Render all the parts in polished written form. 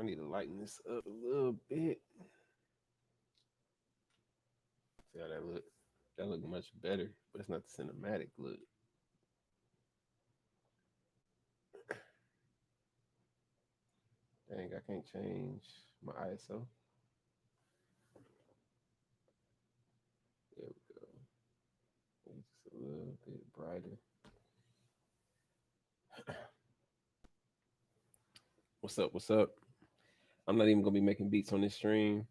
need to lighten this up a little bit. See how that look? That look much better, but it's not the cinematic look. Dang, I can't change my ISO. There we go. It's just a little bit brighter. What's up? What's up? I'm not even gonna be making beats on this stream.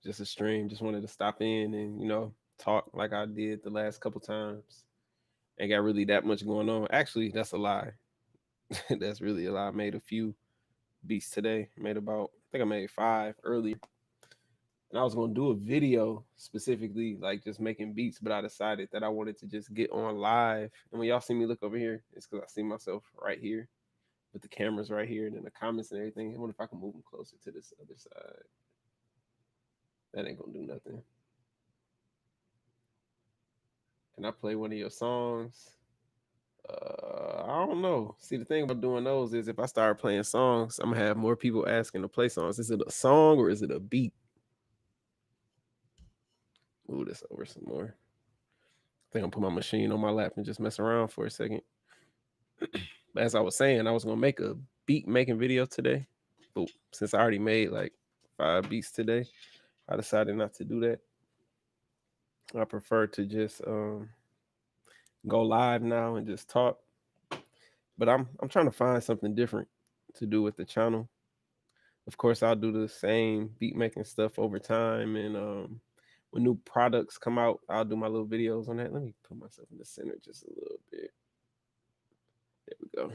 Just a stream. Just wanted to stop in and talk like I did the last couple times. Ain't got really that much going on. Actually, that's a lie. That's really a lie. I made a few beats today. Made about I think I made 5 earlier. And I was gonna do a video specifically, like just making beats, but I decided that I wanted to just get on live. And when y'all see me look over here, it's because I see myself right here with the cameras right here and then the comments and everything. I wonder if I can move them closer to this other side. That ain't gonna do nothing. Can I play one of your songs? I don't know. See, the thing about doing those is if I start playing songs, I'm gonna have more people asking to play songs. Is it a song or is it a beat? Move this over some more. I think I'm put my machine on my lap and just mess around for a second. But as I was saying, I was gonna make a beat making video today, but since I already made like 5 beats today, I decided not to do that. I prefer to just go live now and just talk. But I'm trying to find something different to do with the channel. Of course, I'll do the same beat making stuff over time, and when new products come out, I'll do my little videos on that. Let me put myself in the center just a little bit. There we go.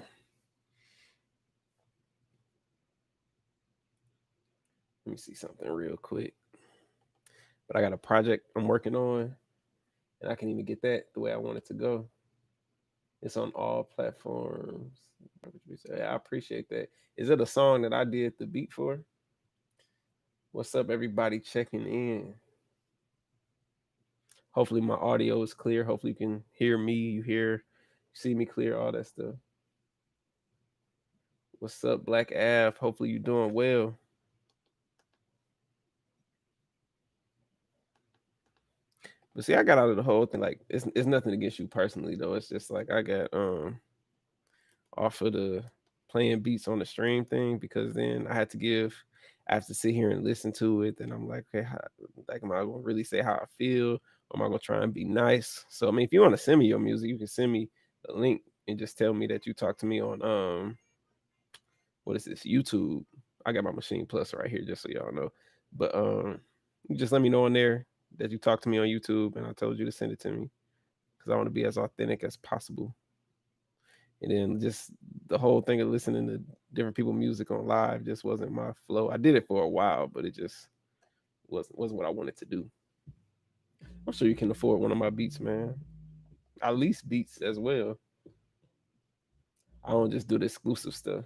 Let me see something real quick. But I got a project I'm working on, and I can even get that the way I want it to go. It's on all platforms. I appreciate that. Is it a song that I did the beat for? What's up, everybody checking in? Hopefully my audio is clear. Hopefully you can hear me, see me clear, all that stuff. What's up, Black Av? Hopefully you're doing well. But see, I got out of the whole thing. Like, it's nothing against you personally though. It's just like I got off of the playing beats on the stream thing because then I have to sit here and listen to it. Then I'm like, okay, am I gonna really say how I feel? Or am I gonna try and be nice? So I mean, if you want to send me your music, you can send me the link and just tell me that you talked to me on what is this, YouTube. I got my Maschine Plus right here just so y'all know. But you just let me know on there that you talked to me on YouTube and I told you to send it to me because I want to be as authentic as possible. And then just the whole thing of listening to different people's music on live just wasn't my flow. I did it for a while, but it just wasn't what I wanted to do. I'm sure you can afford one of my beats, man. I lease beats as well. I don't just do the exclusive stuff.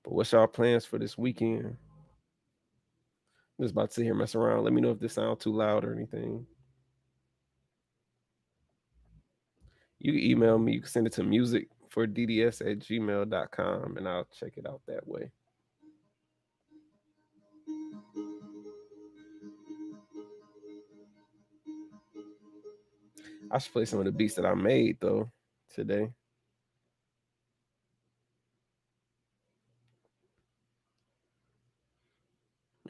But what's y'all plans for this weekend? I'm just about to sit here and mess around. Let me know if this sounds too loud or anything. You can email me. You can send it to musicfordds@gmail.com and I'll check it out that way. I should play some of the beats that I made though today.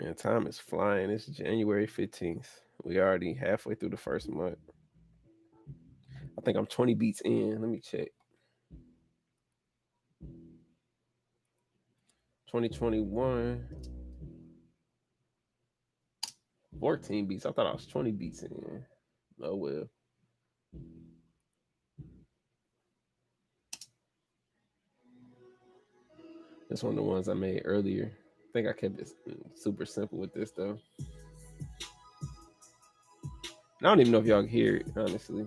Man, time is flying. It's January 15th. We already halfway through the first month. I think I'm 20 beats in. Let me check. 2021. 14 beats. I thought I was 20 beats in. Oh well. This one of the ones I made earlier. I think I kept it super simple with this though. I don't even know if y'all can hear it, honestly.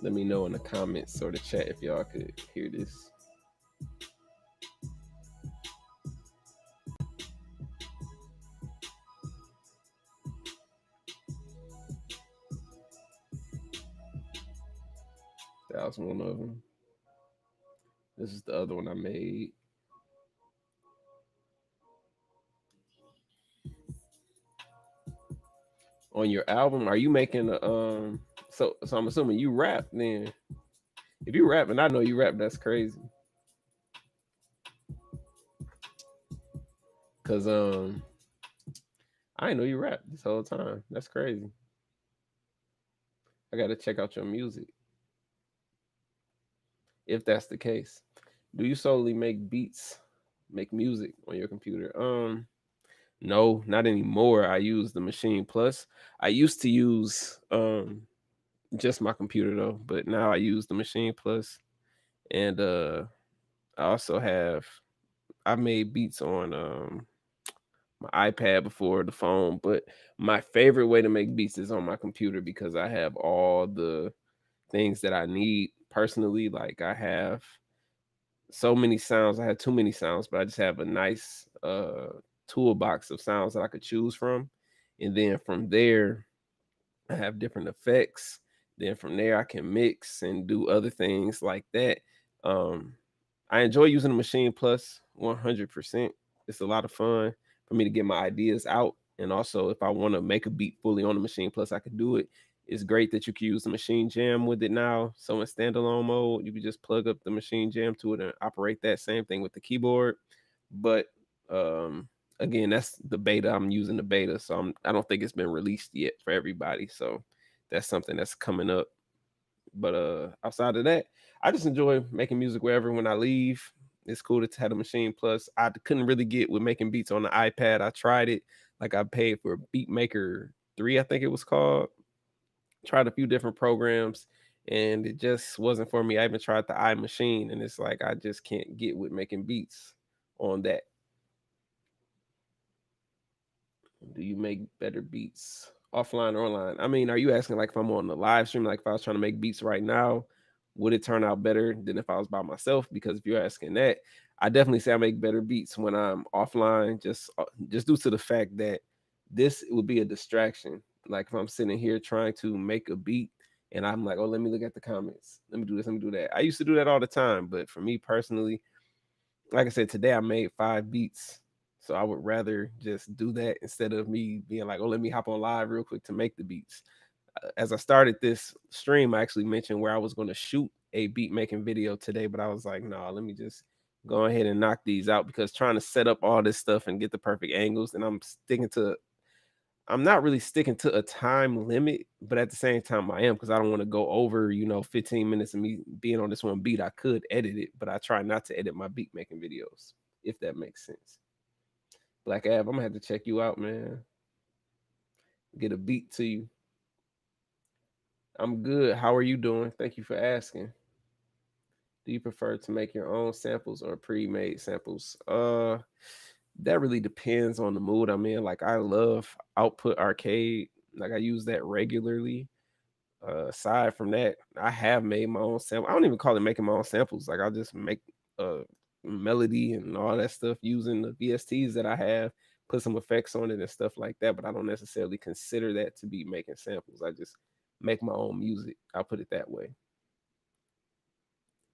Let me know in the comments or the chat if y'all could hear this. That was one of them. This is the other one I made. On your album, are you making a so I'm assuming you rap then. If you rap and I know you rap, that's crazy. Cause I didn't know you rap this whole time. That's crazy. I gotta check out your music if that's the case. Do you solely make beats, make music on your computer? No, not anymore. I use the Machine Plus. I used to use just my computer though, but now I use the Machine Plus, and I also have I made beats on my iPad before the phone, but my favorite way to make beats is on my computer because I have all the things that I need personally. Like I have so many sounds. I had too many sounds, but I just have a nice toolbox of sounds that I could choose from. And then from there, I have different effects. Then from there, I can mix and do other things like that. Um, I enjoy using the Machine Plus 100%. It's a lot of fun for me to get my ideas out. And also, if I want to make a beat fully on the Machine Plus, I could do it. It's great that you can use the Machine Jam with it now. So in standalone mode, you can just plug up the Machine Jam to it and operate that same thing with the keyboard. But um, again, that's the beta. I'm using the beta, so I don't think it's been released yet for everybody. So that's something that's coming up. But outside of that, I just enjoy making music wherever when I leave. It's cool to have a Machine Plus. I couldn't really get with making beats on the iPad. I tried it. Like I paid for Beatmaker 3, I think it was called. Tried a few different programs and it just wasn't for me. I even tried the iMachine and it's like I just can't get with making beats on that. Do you make better beats offline or online? I mean, are you asking like if I'm on the live stream, like if I was trying to make beats right now, would it turn out better than if I was by myself? Because if you're asking that, I definitely say I make better beats when I'm offline, just due to the fact that this would be a distraction. Like if I'm sitting here trying to make a beat and I'm like, oh, let me look at the comments. Let me do this, let me do that. I used to do that all the time, but for me personally, like I said, today I made 5 beats. So I would rather just do that instead of me being like, oh, let me hop on live real quick to make the beats. As I started this stream, I actually mentioned where I was going to shoot a beat making video today, but I was like, no, let me just go ahead and knock these out because trying to set up all this stuff and get the perfect angles, and I'm not really sticking to a time limit, but at the same time I am because I don't want to go over, 15 minutes of me being on this one beat. I could edit it, but I try not to edit my beat making videos, if that makes sense. Black Ab, I'm gonna have to check you out, man. Get a beat to you. I'm good. How are you doing? Thank you for asking. Do you prefer to make your own samples or pre-made samples? That really depends on the mood I'm in. Like I love Output Arcade. Like I use that regularly. Aside from that, I have made my own sample. I don't even call it making my own samples. Like I'll just make a melody and all that stuff using the VSTs that I have, put some effects on it and stuff like that. But I don't necessarily consider that to be making samples. I just make my own music. I'll put it that way.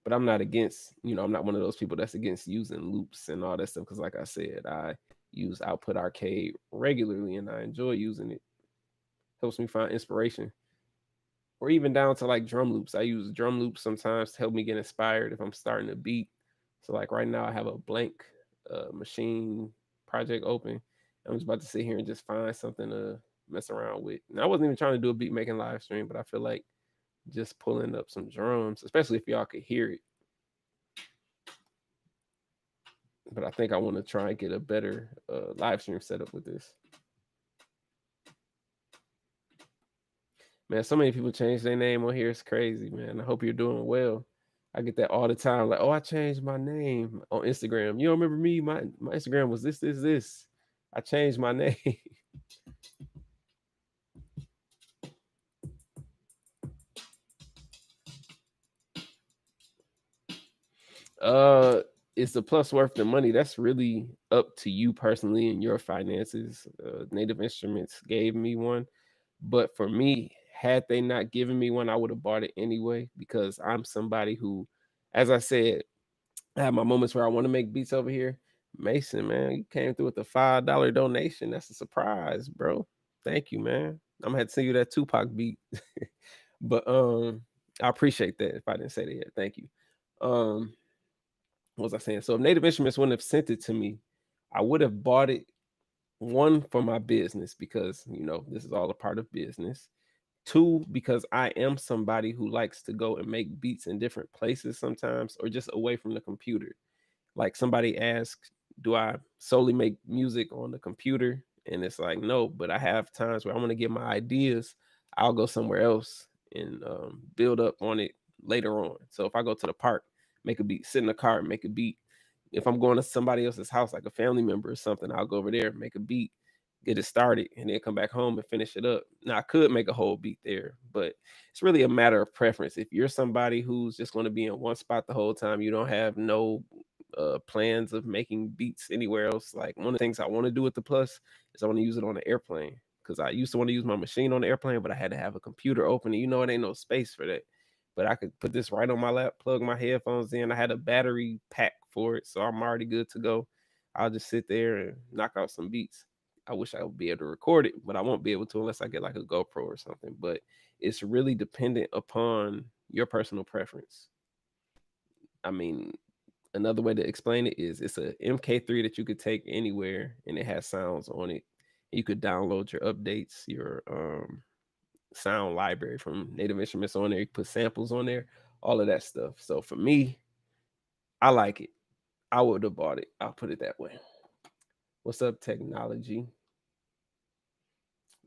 But I'm not against, I'm not one of those people that's against using loops and all that stuff. Cause like I said, I use Output Arcade regularly and I enjoy using it. Helps me find inspiration or even down to like drum loops. I use drum loops sometimes to help me get inspired if I'm starting a beat. So like right now I have a blank machine project open. I'm just about to sit here and just find something to mess around with. And I wasn't even trying to do a beat making live stream, but I feel like just pulling up some drums, especially if y'all could hear it. But I think I want to try and get a better live stream setup with this. Man, so many people change their name on here. It's crazy, man. I hope you're doing well. I get that all the time. Like, oh, I changed my name on Instagram. You don't remember me? My Instagram was this. I changed my name. uh, is the plus worth the money? That's really up to you personally and your finances. Native Instruments gave me one, but for me, Had they not given me one, I would have bought it anyway because I'm somebody who, as I said, I have my moments where I want to make beats over here. Mason, man, you came through with a $5 donation. That's a surprise, bro. Thank you, man. I'm gonna have to send you that Tupac beat. But I appreciate that if I didn't say that yet. Thank you. Um, what was I saying? So if Native Instruments wouldn't have sent it to me, I would have bought it one for my business because this is all a part of business. Two, because I am somebody who likes to go and make beats in different places sometimes or just away from the computer. Like somebody asked, do I solely make music on the computer? And it's like, no, but I have times where I want to get my ideas. I'll go somewhere else and build up on it later on. So if I go to the park, make a beat, sit in the car, make a beat. If I'm going to somebody else's house, like a family member or something, I'll go over there, make a beat, get it started, and then come back home and finish it up. Now I could make a whole beat there, but it's really a matter of preference. If you're somebody who's just going to be in one spot the whole time, you don't have no plans of making beats anywhere else. Like one of the things I want to do with the Plus is I want to use it on the airplane because I used to want to use my machine on the airplane, but I had to have a computer open. And it ain't no space for that. But I could put this right on my lap, plug my headphones in. I had a battery pack for it, so I'm already good to go. I'll just sit there and knock out some beats. I wish I would be able to record it, but I won't be able to unless I get like a GoPro or something. But it's really dependent upon your personal preference. I mean, another way to explain it is it's a MK3 that you could take anywhere and it has sounds on it. You could download your updates, your sound library from Native Instruments on there. You put samples on there, all of that stuff. So for me, I like it. I would have bought it. I'll put it that way. What's up, technology?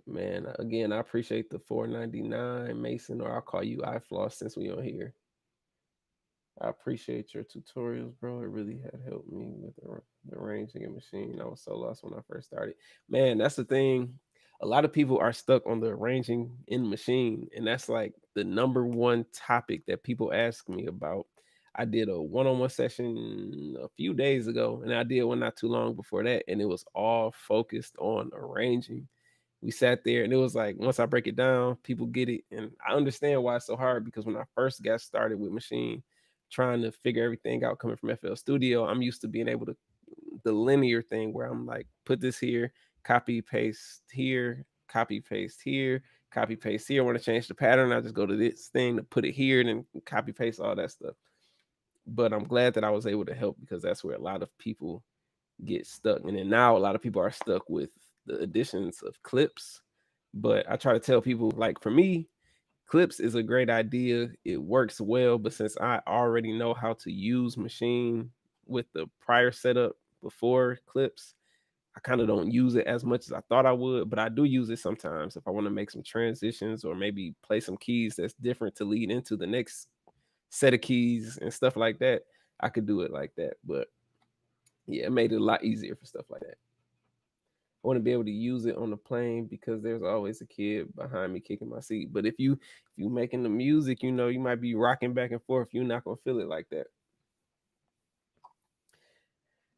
Man, again, I appreciate the 4.99 Mason, or I'll call you iFloss since we on here. I appreciate your tutorials, bro. It really had helped me with the arranging a machine. I was so lost when I first started. Man, that's the thing. A lot of people are stuck on the arranging in machine, and that's like the number one topic that people ask me about. I did a one-on-one session a few days ago, and I did one not too long before that, and it was all focused on arranging. We sat there, and it was like once I break it down, people get it, and I understand why it's so hard because when I first got started with machine trying to figure everything out coming from FL Studio, I'm used to being able to the linear thing where I'm like, put this here, copy paste here, copy paste here, copy paste here. I want to change the pattern. I just go to this thing to put it here and then copy paste all that stuff. But I'm glad that I was able to help because that's where a lot of people get stuck. And then now a lot of people are stuck with the additions of clips. But I try to tell people, like for me, clips is a great idea. It works well, but since I already know how to use machine with the prior setup before clips, I kind of don't use it as much as I thought I would, but I do use it sometimes if I want to make some transitions or maybe play some keys that's different to lead into the next set of keys and stuff like that. I could do it like that, but yeah, it made it a lot easier for stuff like that. I want to be able to use it on the plane because there's always a kid behind me kicking my seat. But if you making the music, you might be rocking back and forth. You're not gonna feel it like that.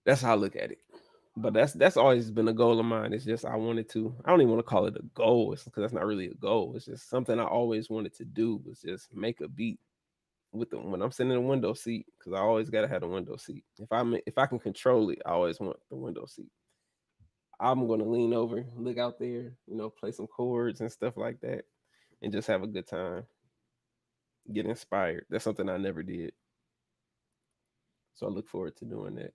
That's how I look at it. But that's always been a goal of mine. It's just I wanted to. I don't even want to call it a goal. It's because that's not really a goal. It's just something I always wanted to do. Was just make a beat with the when I'm sitting in a window seat because I always gotta have a window seat. If I can control it, I always want the window seat. I'm gonna lean over, look out there, play some chords and stuff like that, and just have a good time, get inspired. That's something I never did, so I look forward to doing that.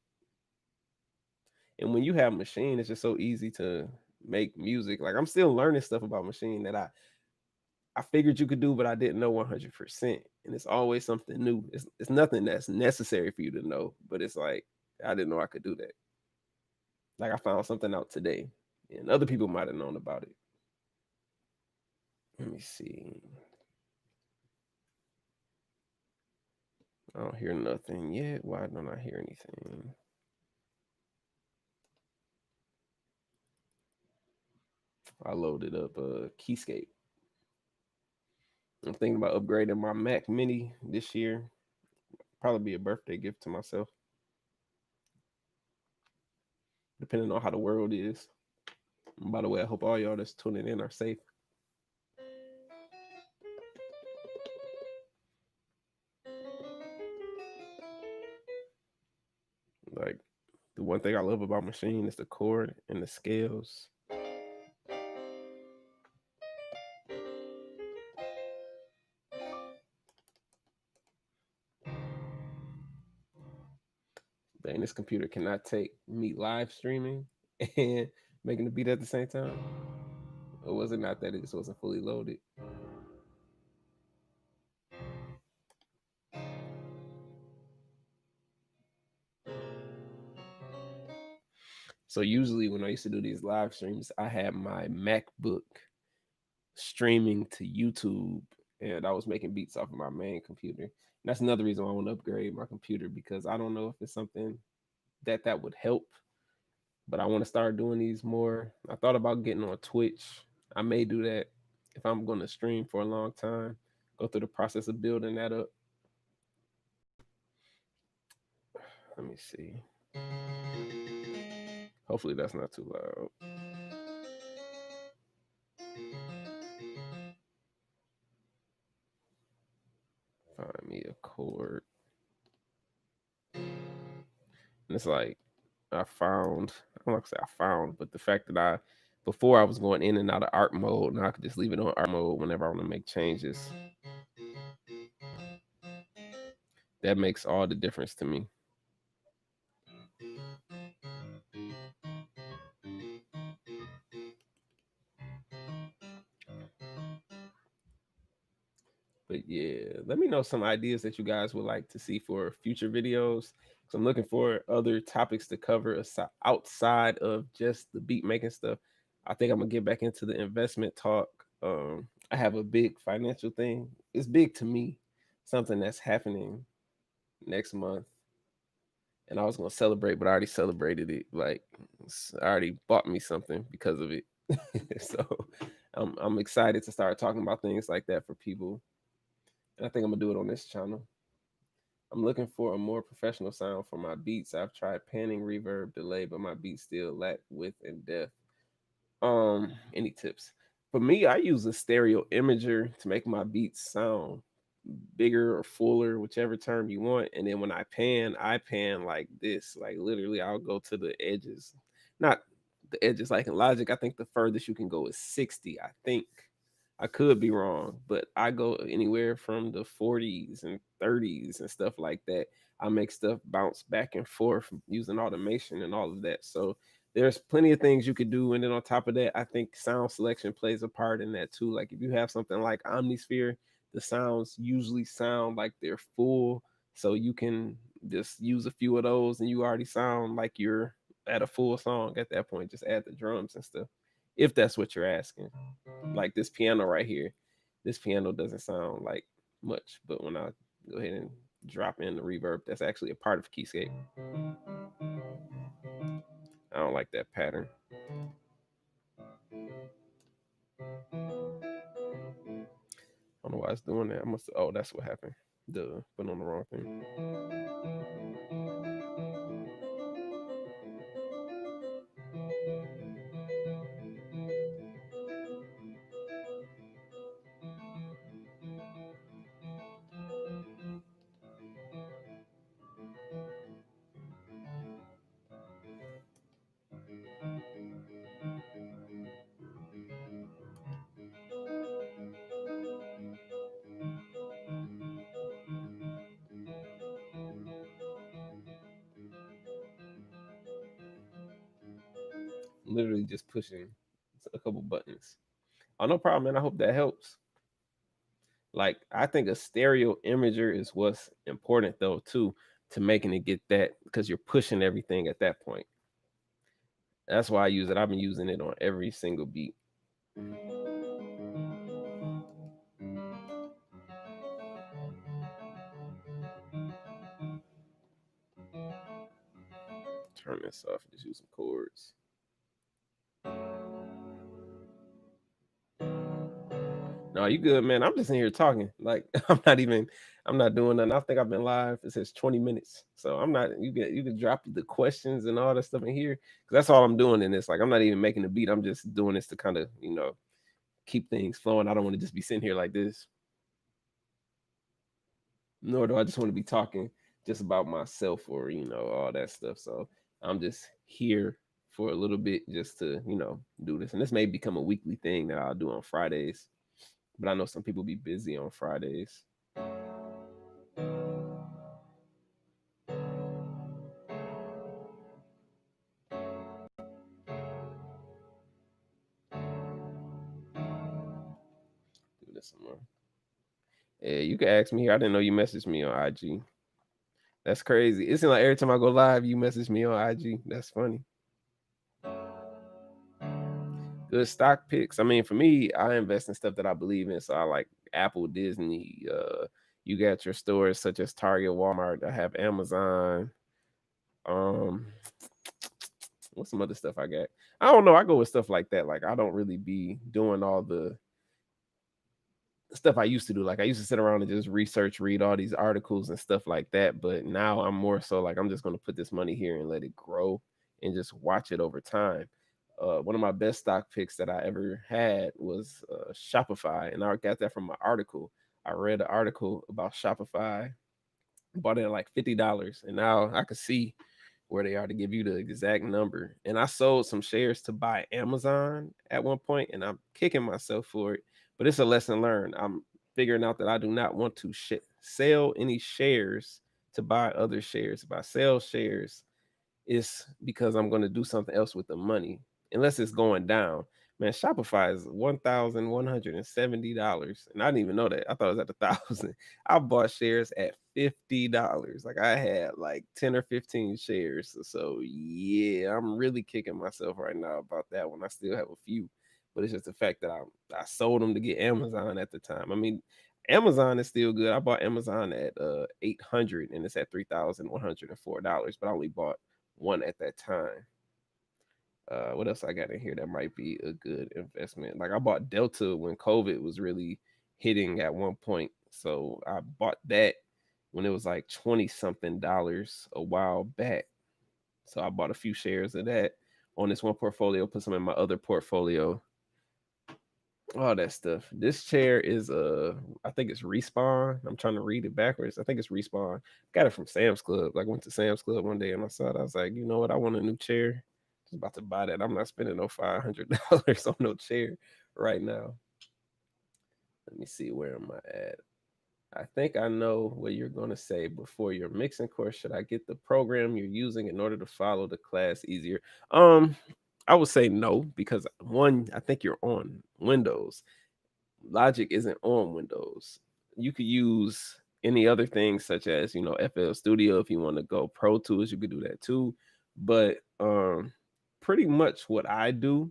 And when you have machine, it's just so easy to make music. Like I'm still learning stuff about machine that I figured you could do, but I didn't know 100%. And it's always something new. It's nothing that's necessary for you to know, but it's like I didn't know I could do that. Like I found something out today, and other people might have known about it. Let me see. I don't hear nothing yet. Why don't I hear anything? I loaded up Keyscape. I'm thinking about upgrading my Mac Mini this year. Probably be a birthday gift to myself, depending on how the world is. And by the way, I hope all y'all that's tuning in are safe. Like the one thing I love about Maschine is the chord and the scales. Dang, this computer cannot take me live streaming and making the beat at the same time. Or was it not that it just wasn't fully loaded? So usually when I used to do these live streams, I had my MacBook streaming to YouTube, and I was making beats off of my main computer. And that's another reason why I want to upgrade my computer, because I don't know if it's something that would help, but I want to start doing these more. I thought about getting on Twitch. I may do that if I'm going to stream for a long time. Go through the process of building that up. Let me see. Hopefully that's not too loud. Find me a chord. And it's like I found, I don't like to say I found, but the fact that before I was going in and out of art mode, now I could just leave it on art mode whenever I want to make changes. That makes all the difference to me. But yeah, let me know some ideas that you guys would like to see for future videos. So I'm looking for other topics to cover outside of just the beat making stuff. I think I'm gonna get back into the investment talk. I have a big financial thing. It's big to me. Something that's happening next month, and I was gonna celebrate, but I already celebrated it. Like I already bought me something because of it. So I'm excited to start talking about things like that for people. And I think I'm gonna do it on this channel. I'm looking for a more professional sound for my beats. I've tried panning, reverb, delay, but my beats still lack width and depth. Any tips? For me, I use a stereo imager to make my beats sound bigger or fuller, whichever term you want. And then when I pan like this. Like literally, I'll go to the edges. Not the edges like in Logic. I think the furthest you can go is 60. I think. I could be wrong, but I go anywhere from the 40s and 30s and stuff like that. I make stuff bounce back and forth using automation and all of that. So there's plenty of things you could do. And then on top of that, I think sound selection plays a part in that too. Like if you have something like Omnisphere, the sounds usually sound like they're full. So you can just use a few of those and you already sound like you're at a full song at that point. Just add the drums and stuff, if that's what you're asking. Like this piano right here, this piano doesn't sound like much, but when I go ahead and drop in the reverb, that's actually a part of Keyscape. I don't like that pattern. I don't know why it's doing that. I must. Oh, that's what happened. Duh, put on the wrong thing. Literally just pushing a couple buttons. Oh, no problem, man. I hope that helps. Like, I think a stereo imager is what's important though, too, to making it get that, because you're pushing everything at that point. That's why I use it. I've been using it on every single beat. Turn this off and just use some chords. No, you good, man. I'm just in here talking. Like I'm not doing nothing. I think I've been live. It says 20 minutes. So I'm not, you can drop the questions and all that stuff in here. Cause that's all I'm doing in this. Like I'm not even making a beat. I'm just doing this to kind of, keep things flowing. I don't want to just be sitting here like this. Nor do I just want to be talking just about myself or all that stuff. So I'm just here for a little bit just to do this, and this may become a weekly thing that I'll do on Fridays. But I know some people be busy on Fridays. Do this some more. Yeah, you can ask me here. I didn't know you messaged me on IG. That's crazy. It seems like every time I go live, you message me on IG. That's funny. Good stock picks. I mean, for me, I invest in stuff that I believe in. So I like Apple, Disney. You got your stores such as Target, Walmart. I have Amazon. Um, what's some other stuff I got? I don't know. I go with stuff like that. Like I don't really be doing all the stuff I used to do. Like I used to sit around and just research, read all these articles and stuff like that. But now I'm more so like I'm just gonna put this money here and let it grow and just watch it over time. One of my best stock picks that I ever had was Shopify, and I got that from an article. I read an article about Shopify, bought it at like $50, and now I can see where they are to give you the exact number. And I sold some shares to buy Amazon at one point, and I'm kicking myself for it. But it's a lesson learned. I'm figuring out that I do not want to sell any shares to buy other shares. If I sell shares, it's because I'm going to do something else with the money, unless it's going down. Man, Shopify is $1,170, and I didn't even know that. I thought it was at 1,000. I bought shares at $50. Like I had like 10 or 15 shares. So yeah, I'm really kicking myself right now about that one. I still have a few, but it's just the fact that I sold them to get Amazon at the time. I mean, Amazon is still good. I bought Amazon at 800 and it's at $3,104, but I only bought one at that time. What else I got in here that might be a good investment? Like I bought Delta when COVID was really hitting at one point. So I bought that when it was like 20 something dollars a while back. So I bought a few shares of that on this one portfolio, put some in my other portfolio, all that stuff. This chair is I think it's Respawn. I'm trying to read it backwards. I think it's Respawn. Got it from Sam's Club. Like went to Sam's Club one day and I saw it. I was like, you know what? I want a new chair. Just about to buy that. I'm not spending no $500 on no chair right now. Let me see, where am I at? I think I know what you're going to say. Before your mixing course, should I get the program you're using in order to follow the class easier? I would say no, because one, I think you're on Windows. Logic isn't on Windows. You could use any other things such as, FL Studio. If you want to go Pro Tools, you could do that too. But pretty much what I do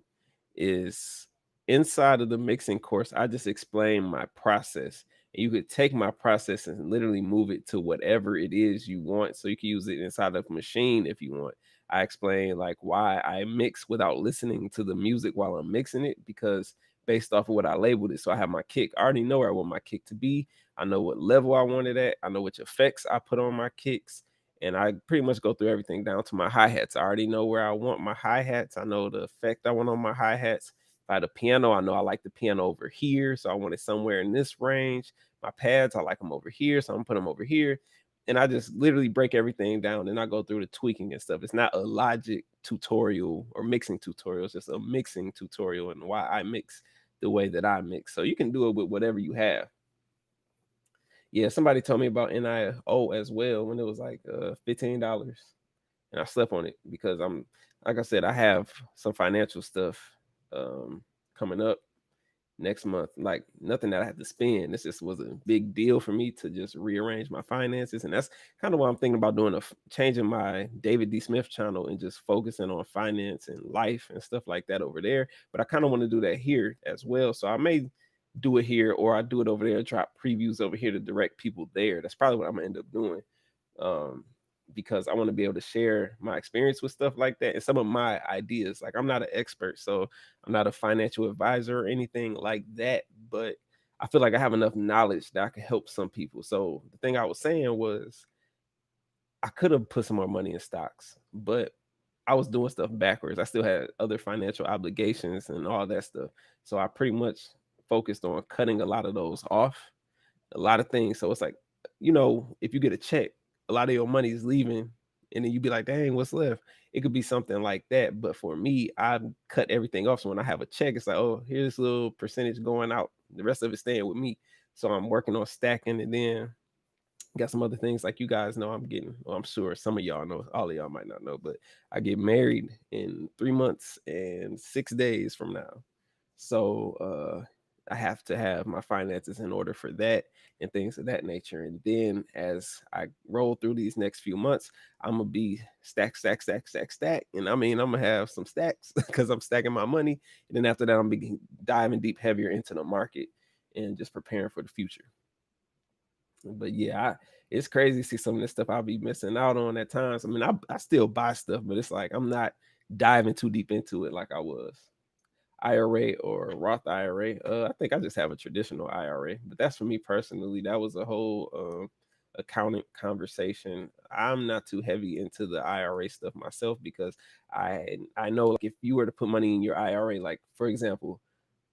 is, inside of the mixing course, I just explain my process. And you could take my process and literally move it to whatever it is you want. So you can use it inside of Maschine if you want. I explain like why I mix without listening to the music while I'm mixing it, because based off of what I labeled it. So I have my kick. I already know where I want my kick to be. I know what level I want it at. I know which effects I put on my kicks. And I pretty much go through everything down to my hi-hats. I already know where I want my hi-hats. I know the effect I want on my hi-hats. If I had a piano, I know I like the piano over here. So I want it somewhere in this range. My pads, I like them over here. So I'm gonna put them over here. And I just literally break everything down and I go through the tweaking and stuff. It's not a logic tutorial or mixing tutorial. It's just a mixing tutorial and why I mix the way that I mix. So you can do it with whatever you have. Yeah, somebody told me about NIO as well when it was like $15. And I slept on it because I'm, like I said, I have some financial stuff coming up next month. Like nothing that I had to spend. This just was a big deal for me to just rearrange my finances. And that's kind of why I'm thinking about doing changing my David D. Smith channel and just focusing on finance and life and stuff like that over there. But I kind of want to do that here as well. So I may do it here, or I do it over there, drop previews over here to direct people there. That's probably what I'm gonna end up doing. Um, because I want to be able to share my experience with stuff like that and some of my ideas. Like I'm not an expert, so I'm not a financial advisor or anything like that, but I feel like I have enough knowledge that I can help some people. So the thing I was saying was I could have put some more money in stocks, but I was doing stuff backwards. I still had other financial obligations and all that stuff. So I pretty much focused on cutting a lot of those off, a lot of things. So it's like, if you get a check, a lot of your money is leaving, and then you be like, dang, what's left? It could be something like that. But for me, I cut everything off. So when I have a check, it's like, oh, here's a little percentage going out. The rest of it staying with me. So I'm working on stacking, and then got some other things like you guys know I'm getting. Well, I'm sure some of y'all know, all of y'all might not know, but I get married in 3 months and 6 days from now. So I have to have my finances in order for that and things of that nature. And then as I roll through these next few months, I'm gonna be stack, stack, stack, stack, stack. And I mean, I'm gonna have some stacks because I'm stacking my money. And then after that, I'm be diving deep heavier into the market and just preparing for the future. But yeah, it's crazy to see some of this stuff I'll be missing out on at times. I mean, I still buy stuff, but it's like I'm not diving too deep into it like I was. IRA or Roth IRA. I think I just have a traditional IRA, but that's for me personally. That was a whole accounting conversation. I'm not too heavy into the IRA stuff myself because I know like if you were to put money in your IRA, like for example,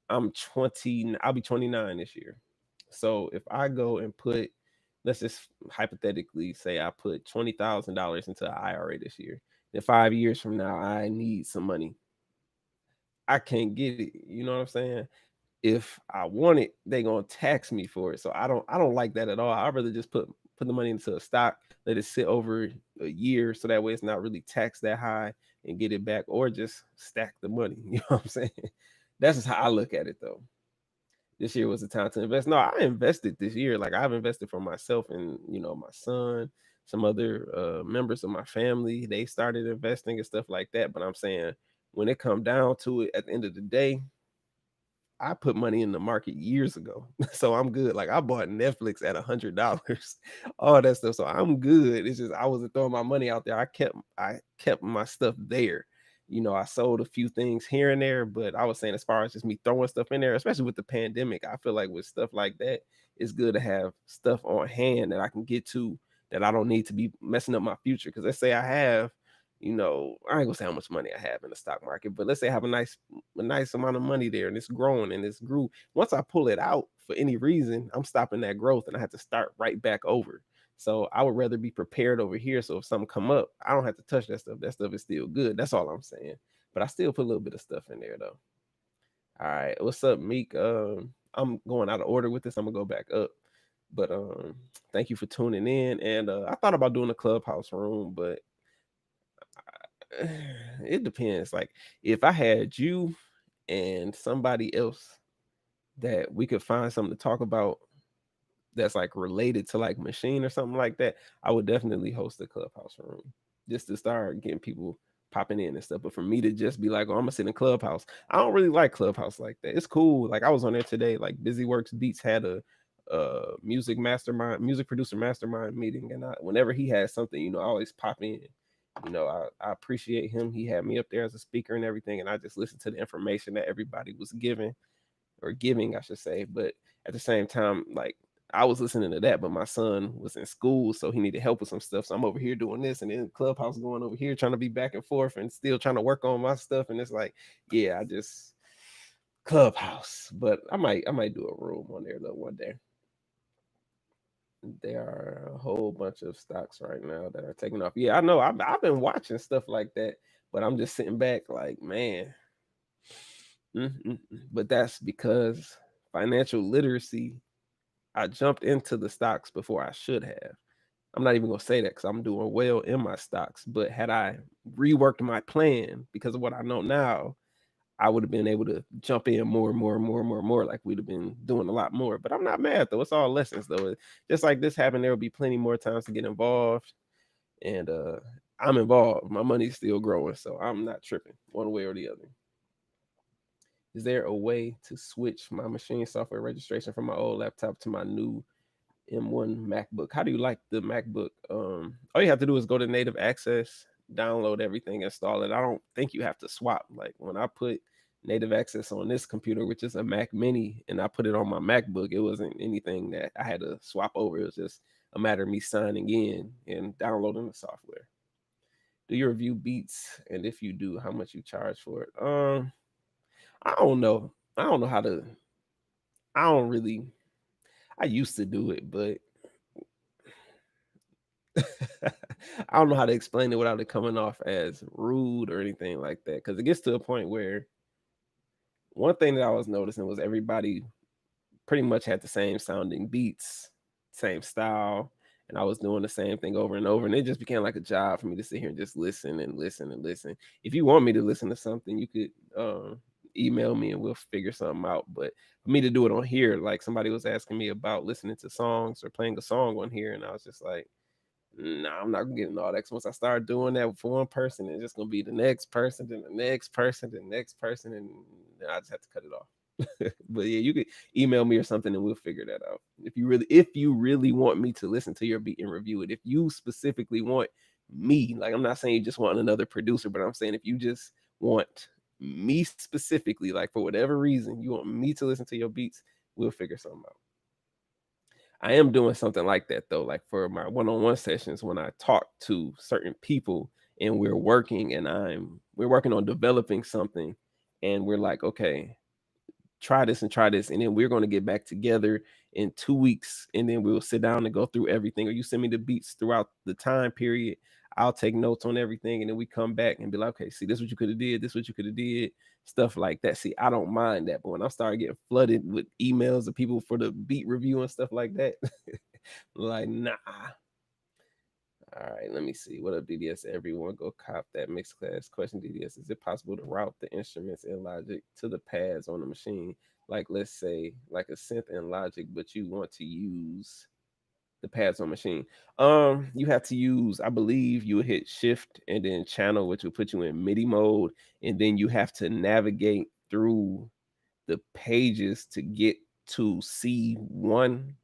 I'm 20, I'll be 29 this year. So if I go and put, let's just hypothetically say I put $20,000 into an IRA this year. Then 5 years from now, I need some money. I can't get it. You know what I'm saying? If I want it, they gonna tax me for it. So I don't like that at all. I'd rather just put the money into a stock, let it sit over a year so that way it's not really taxed that high and get it back, or just stack the money. You know what I'm saying? That's just how I look at it though. This year was the time to invest. No, I invested this year. Like I've invested for myself and my son, some other members of my family. They started investing and stuff like that. But I'm saying when it come down to it, at the end of the day, I put money in the market years ago, so I'm good. Like I bought Netflix at $100, all that stuff. So I'm good. It's just I wasn't throwing my money out there. I kept my stuff there. I sold a few things here and there, but I was saying as far as just me throwing stuff in there, especially with the pandemic, I feel like with stuff like that, it's good to have stuff on hand that I can get to that I don't need to be messing up my future. Because let's say I have I ain't gonna say how much money I have in the stock market, but let's say I have a nice amount of money there and it's growing and it's grew. Once I pull it out for any reason, I'm stopping that growth and I have to start right back over. So I would rather be prepared over here. So if something come up, I don't have to touch that stuff. That stuff is still good. That's all I'm saying. But I still put a little bit of stuff in there though. All right. What's up, Meek? I'm going out of order with this. I'm gonna go back up. But thank you for tuning in. And I thought about doing a clubhouse room, but it depends. Like if I had you and somebody else that we could find something to talk about that's like related to like machine or something like that, I would definitely host a clubhouse room just to start getting people popping in and stuff. But for me to just be like, oh, I'm gonna sit in clubhouse, I don't really like clubhouse like that. It's cool. Like I was on there today, like Busy Works Beats had a music producer mastermind meeting, and whenever he has something, I always pop in. I appreciate him. He had me up there as a speaker and everything, and I just listened to the information that everybody was giving or giving, I should say. But at the same time, like I was listening to that, but my son was in school, so he needed help with some stuff. So I'm over here doing this, and then Clubhouse going over here trying to be back and forth, and still trying to work on my stuff. And it's like, yeah, I just Clubhouse, but I might do a room on there though one day. There are a whole bunch of stocks right now that are taking off. Yeah, I know. I've been watching stuff like that, but I'm just sitting back like, man. But that's because financial literacy. I jumped into the stocks before I should have. I'm not even gonna say that because I'm doing well in my stocks. But had I reworked my plan because of what I know now, I would have been able to jump in more and more and more and more and more, like we'd have been doing a lot more. But I'm not mad though. It's all lessons though. Just like this happened, there will be plenty more times to get involved. And I'm involved. My money's still growing, so I'm not tripping one way or the other. Is there a way to switch my machine software registration from my old laptop to my new M1 MacBook? How do you like the MacBook? All you have to do is go to native access, download everything, install it. I don't think you have to swap. Like when I put native access on this computer, which is a Mac Mini, and I put it on my MacBook, it wasn't anything that I had to swap over. It was just a matter of me signing in and downloading the software. Do you review beats? And if you do, how much you charge for it? I don't know. I don't know how to. I don't really. I used to do it, but I don't know how to explain it without it coming off as rude or anything like that. Because it gets to a point where one thing that I was noticing was everybody pretty much had the same sounding beats, same style, and I was doing the same thing over and over, and it just became like a job for me to sit here and just listen and listen and listen. If you want me to listen to something, you could email me and we'll figure something out. But for me to do it on here, like somebody was asking me about listening to songs or playing a song on here, and I was just like, nah, I'm not gonna get into all that. 'Cause once I start doing that for one person, it's just gonna be the next person, then the next person, then the next person, and then I just have to cut it off. But yeah, you could email me or something, and we'll figure that out. If you really want me to listen to your beat and review it, if you specifically want me, like I'm not saying you just want another producer, but I'm saying if you just want me specifically, like for whatever reason, you want me to listen to your beats, we'll figure something out. I am doing something like that though, like for my one-on-one sessions when I talk to certain people and we're working on developing something and we're like, okay, try this, and then we're going to get back together in 2 weeks, and then we'll sit down and go through everything. Or you send me the beats throughout the time period. I'll take notes on everything, and then we come back and be like, okay, see, this what you could have did, this what you could have did, stuff like that. See, I don't mind that, but when I start getting flooded with emails of people for the beat review and stuff like that, like, nah. All right, let me see. What up, DDS? Everyone go cop that mixed class. Question, DDS: is it possible to route the instruments in Logic to the pads on the machine? Like, let's say, like a synth in Logic, but you want to use the pads on machine. You have to use, I believe you would hit shift and then channel, which will put you in MIDI mode, and then you have to navigate through the pages to get to C1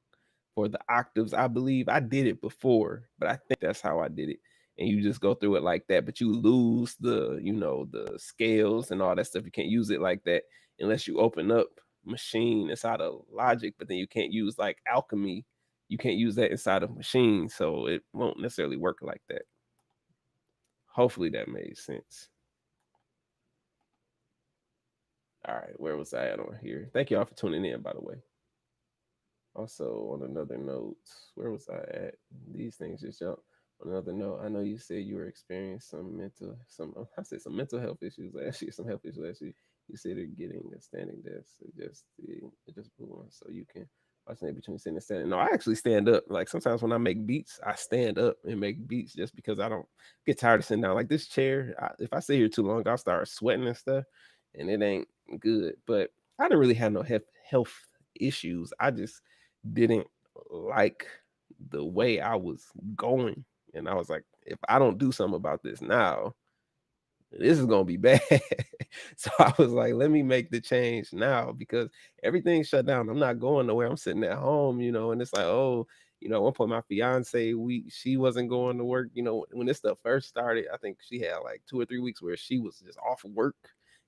for the octaves. I believe I did it before, but I think that's how I did it. And you just go through it like that, but you lose the scales and all that stuff. You can't use it like that unless you open up Machine inside of Logic, but then you can't use like Alchemy. You can't use that inside of Machine, so it won't necessarily work like that. Hopefully that made sense. All right, where was I at on here? Thank you all for tuning in, by the way. Also, on another note, where was I at? These things just jump. On another note, I know you said you were experiencing I said some mental health issues last year, some health issues last year. You said you're getting a standing desk. It just blew on, so you can alternate between sitting and standing. No, I actually stand up. Like sometimes when I make beats, I stand up and make beats just because I don't get tired of sitting down. Like this chair, if I sit here too long, I'll start sweating and stuff, and it ain't good. But I didn't really have no health issues. I just didn't like the way I was going. And I was like, if I don't do something about this now, this is gonna be bad. So I was like, let me make the change now because everything's shut down. I'm not going nowhere. I'm sitting at home, and it's like, oh, at one point my fiance, she wasn't going to work. When this stuff first started, I think she had like 2 or 3 weeks where she was just off of work.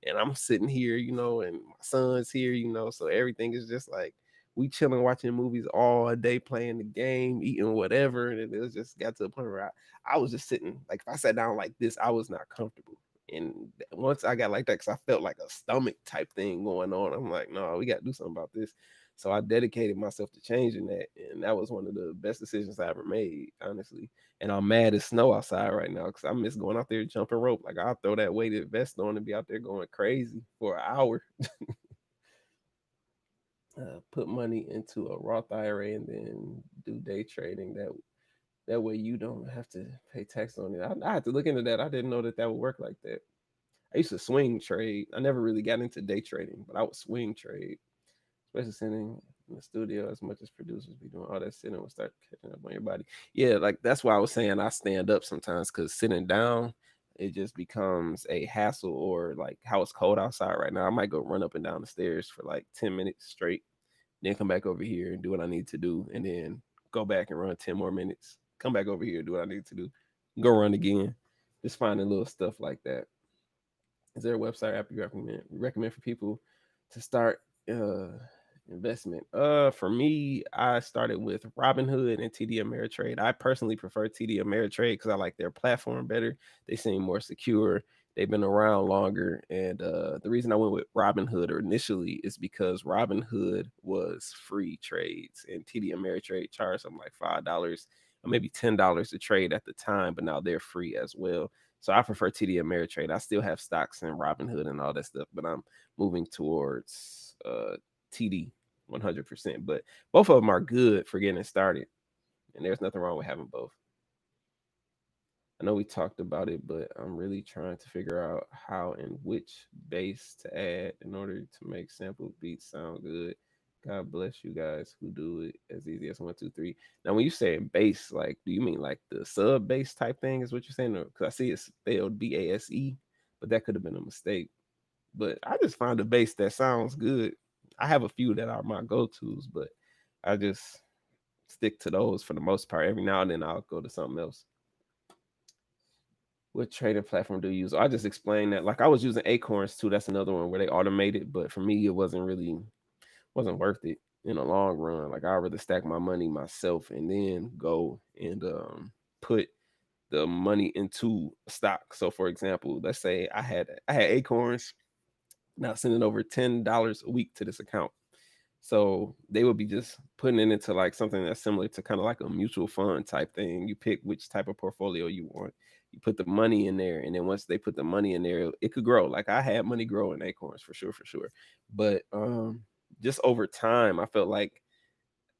And I'm sitting here, and my son's here, so everything is just like we chilling, watching movies all day, playing the game, eating whatever. And it was just got to a point where I was just sitting, like if I sat down like this, I was not comfortable. And once I got like that, because I felt like a stomach type thing going on, I'm like, no, we got to do something about this. So I dedicated myself to changing that. And that was one of the best decisions I ever made, honestly. And I'm mad it's snow outside right now because I miss going out there jumping rope. Like I'll throw that weighted vest on and be out there going crazy for an hour. Put money into a Roth IRA and then do day trading. That way you don't have to pay tax on it. I had to look into that. I didn't know that would work like that. I used to swing trade. I never really got into day trading, but I would swing trade, especially sitting in the studio as much as producers be doing all that sitting will start catching up on your body. Yeah, like that's why I was saying I stand up sometimes because sitting down, it just becomes a hassle or like how it's cold outside right now. I might go run up and down the stairs for like 10 minutes straight, then come back over here and do what I need to do, and then go back and run 10 more minutes. Come back over here, do what I need to do, go run again. Just finding little stuff like that. Is there a website app you recommend for people to start investment? For me, I started with Robinhood and TD Ameritrade. I personally prefer TD Ameritrade because I like their platform better. They seem more secure. They've been around longer, and the reason I went with Robinhood initially is because Robinhood was free trades, and TD Ameritrade charged them like $5 or maybe $10 to trade at the time, but now they're free as well. So I prefer TD Ameritrade. I still have stocks in Robinhood and all that stuff, but I'm moving towards TD 100%. But both of them are good for getting started, and there's nothing wrong with having both. I know we talked about it, but I'm really trying to figure out how and which bass to add in order to make sample beats sound good. God bless you guys who do it as easy as 1, 2, 3. Now, when you say bass, like, do you mean like the sub bass type thing? Is what you're saying? Because I see it's spelled BASE, but that could have been a mistake. But I just find a bass that sounds good. I have a few that are my go tos, but I just stick to those for the most part. Every now and then I'll go to something else. What trading platform do you use? I just explained that. Like I was using Acorns too. That's another one where they automate it, but for me, it wasn't worth it in the long run. Like I'd rather stack my money myself and then go and put the money into stock. So for example, let's say I had Acorns, now sending over $10 a week to this account. So they would be just putting it into like something that's similar to kind of like a mutual fund type thing. You pick which type of portfolio you want. You put the money in there, and then once they put the money in there, it could grow. Like I had money grow in Acorns for sure, for sure. But just over time, I felt like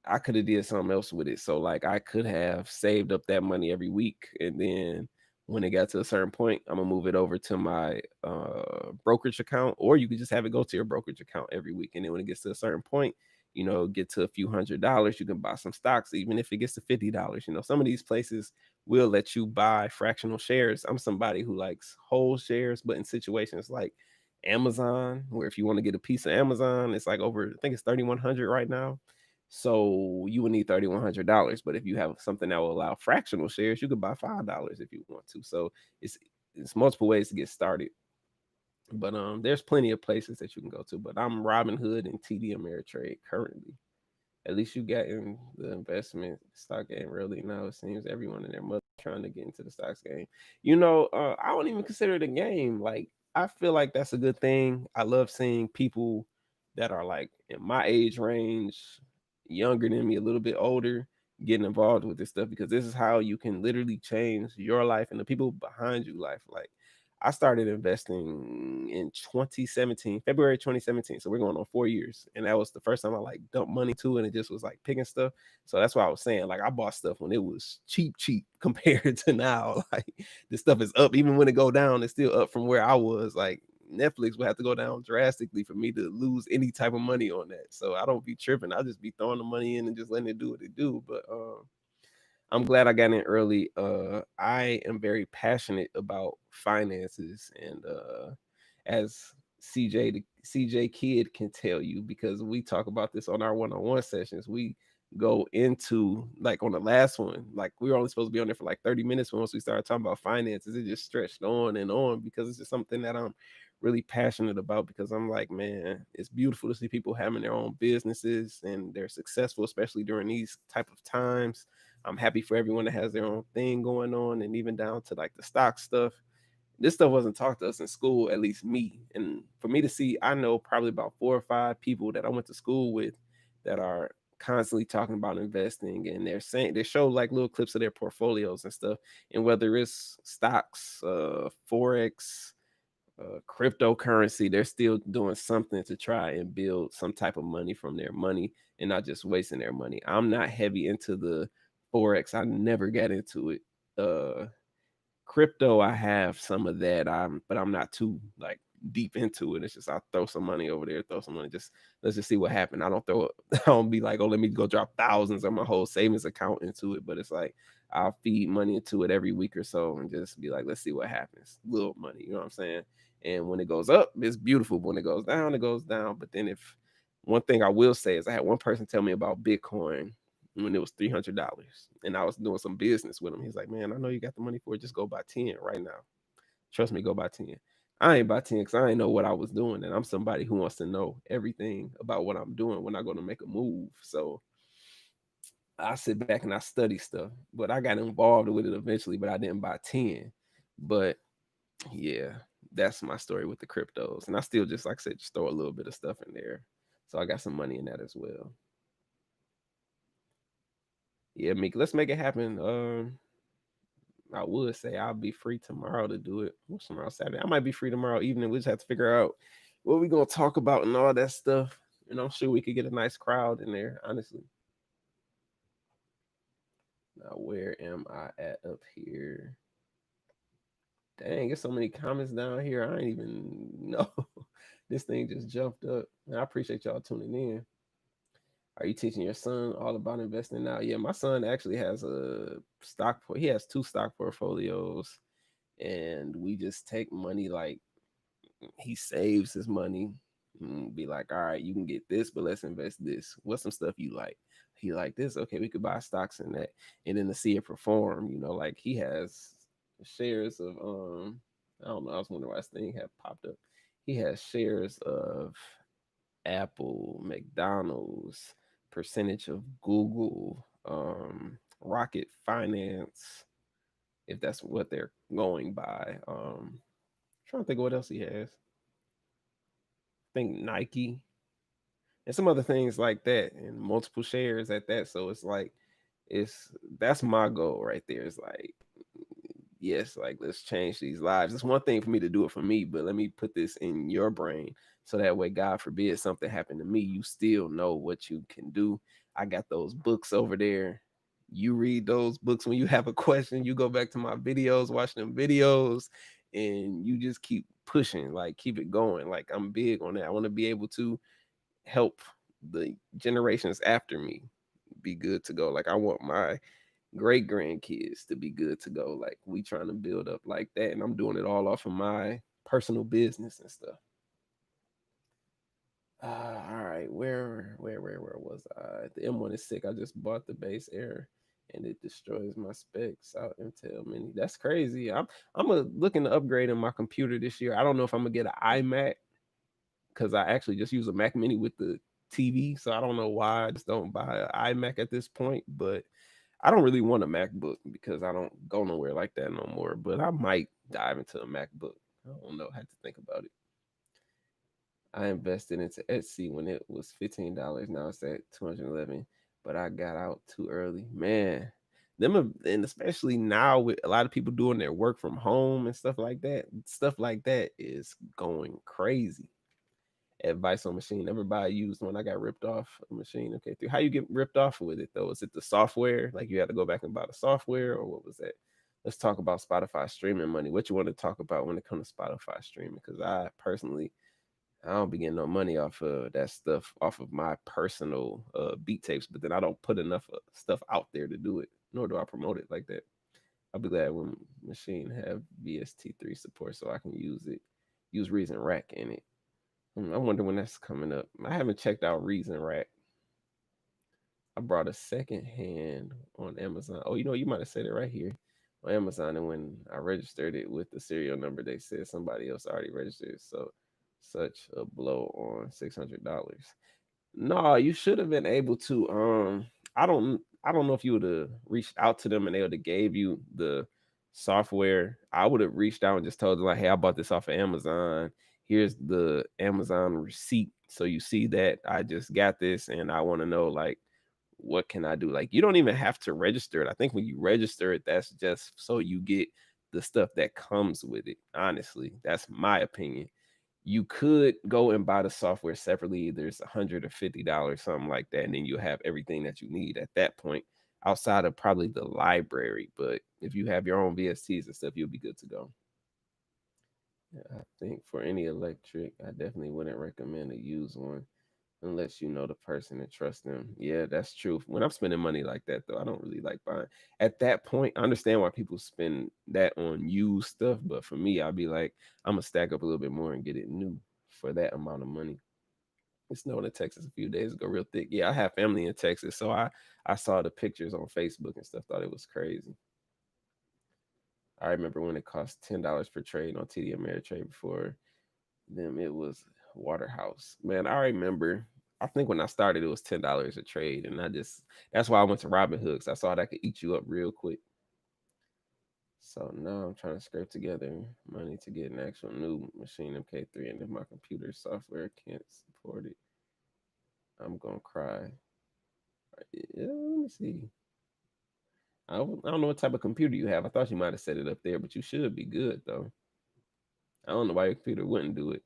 I could have did something else with it. So like I could have saved up that money every week, and then when it got to a certain point, I'm gonna move it over to my brokerage account, or you could just have it go to your brokerage account every week. And then when it gets to a certain point, get to a few $100s, you can buy some stocks, even if it gets to $50. Some of these places will let you buy fractional shares. I'm somebody who likes whole shares, but in situations like Amazon, where if you want to get a piece of Amazon, it's like over, I think it's 3,100 right now. So you would need $3,100. But if you have something that will allow fractional shares, you could buy $5 if you want to. So it's it's multiple ways to get started. But there's plenty of places that you can go to. But I'm Robinhood and TD Ameritrade currently. At least you got in the investment stock game really now. It seems everyone and their mother trying to get into the stocks game. I don't even consider it a game. Like I feel like that's a good thing. I love seeing people that are like in my age range, younger than me, a little bit older, getting involved with this stuff because this is how you can literally change your life and the people behind you life. Like I started investing in 2017, February 2017. So we're going on 4 years. And that was the first time I like dumped money to it and it just was like picking stuff. So that's why I was saying, like, I bought stuff when it was cheap, cheap compared to now. Like, this stuff is up. Even when it go down, it's still up from where I was. Like, Netflix would have to go down drastically for me to lose any type of money on that. So I don't be tripping. I just be throwing the money in and just letting it do what it do. But I'm glad I got in early. I am very passionate about finances, and as CJ Kid can tell you, because we talk about this on our one-on-one sessions. We go into like on the last one, like we were only supposed to be on there for like 30 minutes. But once we started talking about finances, it just stretched on and on because it's just something that I'm really passionate about. Because I'm like, man, it's beautiful to see people having their own businesses and they're successful, especially during these type of times. I'm happy for everyone that has their own thing going on, and even down to like the stock stuff. This stuff wasn't taught to us in school, at least me. And for me to see, I know probably about 4 or 5 people that I went to school with that are constantly talking about investing, and they're saying they show like little clips of their portfolios and stuff. And whether it's stocks, forex, cryptocurrency, they're still doing something to try and build some type of money from their money and not just wasting their money. I'm not heavy into the forex. I never got into it. Crypto, I have some of that. But I'm not too like deep into it. It's just I throw some money over there, throw some money. Just let's just see what happens. I don't throw it. I don't be like, oh, let me go drop thousands of my whole savings account into it. But it's like I'll feed money into it every week or so and just be like, let's see what happens. Little money, you know what I'm saying? And when it goes up, it's beautiful. When it goes down, it goes down. But then if one thing I will say is I had one person tell me about Bitcoin when it was $300, and I was doing some business with him. He's like, "Man, I know you got the money for it. Just go buy 10 right now. Trust me, go buy 10." I ain't buy 10 because I ain't know what I was doing, and I'm somebody who wants to know everything about what I'm doing when I'm going to make a move. So I sit back and I study stuff, but I got involved with it eventually. But I didn't buy 10. But yeah, that's my story with the cryptos, and I still just like I said, just throw a little bit of stuff in there. So I got some money in that as well. Yeah, Meek, let's make it happen. I would say I'll be free tomorrow to do it. What's tomorrow? Saturday. I might be free tomorrow evening. We just have to figure out what we gonna talk about and all that stuff. And I'm sure we could get a nice crowd in there, honestly. Now, where am I at up here? Dang, there's so many comments down here. I ain't even know. This thing just jumped up. And I appreciate y'all tuning in. Are you teaching your son all about investing now? Yeah, my son actually has a he has two stock portfolios, and we just take money like he saves his money and be like, all right, you can get this, but let's invest this. What's some stuff you like? He like this. Okay, we could buy stocks in that, and then to see it perform, like he has shares of I don't know. I was wondering why this thing had popped up. He has shares of Apple, McDonald's, percentage of Google, Rocket Finance, if that's what they're going by. Trying to think of what else he has. I think Nike and some other things like that, and multiple shares at that. So it's like, it's that's my goal right there. It's like, yes, like let's change these lives. It's one thing for me to do it for me, but let me put this in your brain so that way, God forbid something happened to me, you still know what you can do. I got those books over there. You read those books when you have a question. You go back to my videos, watch them videos, and you just keep pushing, like keep it going. Like I'm big on that. I want to be able to help the generations after me be good to go. Like I want my great grandkids to be good to go. Like we trying to build up like that, and I'm doing it all off of my personal business and stuff. All right, where was I? The M1 is sick. I just bought the base air, and it destroys my specs out Intel Mini. That's crazy. Looking to upgrade in my computer this year. I don't know if I'm gonna get an iMac because I actually just use a Mac Mini with the TV, so I don't know why I just don't buy an iMac at this point. But I don't really want a MacBook because I don't go nowhere like that no more. But I might dive into a MacBook. I don't know. I had to think about it. I invested into Etsy when it was $15. Now it's at 211. But I got out too early. Man, and especially now with a lot of people doing their work from home and stuff like that. Stuff like that is going crazy. Advice on Machine. Never buy a used one. I got ripped off a Machine. Okay, how you get ripped off with it though? Is it the software? Like you had to go back and buy the software, or what was that? Let's talk about Spotify streaming money. What you want to talk about when it comes to Spotify streaming? Because I personally, I don't be getting no money off of that stuff, off of my personal beat tapes. But then I don't put enough stuff out there to do it, nor do I promote it like that. I'll be glad when Machine have VST3 support so I can use it. Use Reason Rack in it. I wonder when that's coming up. I haven't checked out Reason Rack. I brought a second hand on Amazon. Oh, you might have said it right here on Amazon. And when I registered it with the serial number, they said somebody else already registered. So such a blow on $600. No, you should have been able to. I don't know if you would have reached out to them and they would have gave you the software. I would have reached out and just told them like, hey, I bought this off of Amazon. Here's the Amazon receipt. So you see that I just got this and I want to know like what can I do? Like you don't even have to register it. I think when you register it, that's just so you get the stuff that comes with it. Honestly, that's my opinion. You could go and buy the software separately. There's $150, something like that, and then you have everything that you need at that point outside of probably the library. But if you have your own VSTs and stuff, you'll be good to go. Yeah, I think for any electric, I definitely wouldn't recommend a used one unless you know the person and trust them. Yeah, that's true. When I'm spending money like that, though, I don't really like buying. At that point, I understand why people spend that on used stuff, but for me, I'll be like, I'm gonna stack up a little bit more and get it new for that amount of money. It snowed in Texas a few days ago, real thick. Yeah, I have family in Texas, so I saw the pictures on Facebook and stuff. Thought it was crazy. I remember when it cost $10 per trade on TD Ameritrade before them. It was Waterhouse. Man, I remember. I think when I started, it was $10 a trade, and that's why I went to Robinhood. 'Cause I saw that could eat you up real quick. So now I'm trying to scrape together money to get an actual new Machine MK3, and if my computer software can't support it, I'm gonna cry. Yeah, let me see. I don't know what type of computer you have. I thought you might have set it up there, but you should be good though. I don't know why your computer wouldn't do it.